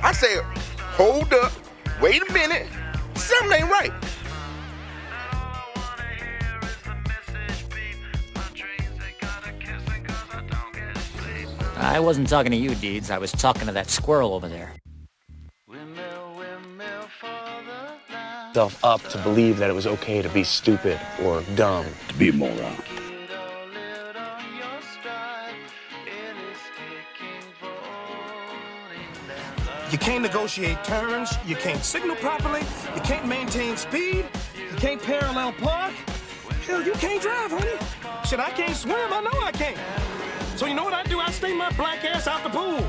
I said, hold up, wait a minute, something ain't right. I wasn't talking to you, Deeds. I was talking to that squirrel over there. Up to believe that it was okay to be stupid or dumb. To be a moron. You can't negotiate turns, you can't signal properly, you can't maintain speed, you can't parallel park. Hell, you can't drive, honey. Shit, I can't swim, I know I can't. So you know what I do? I stay my black ass out the pool.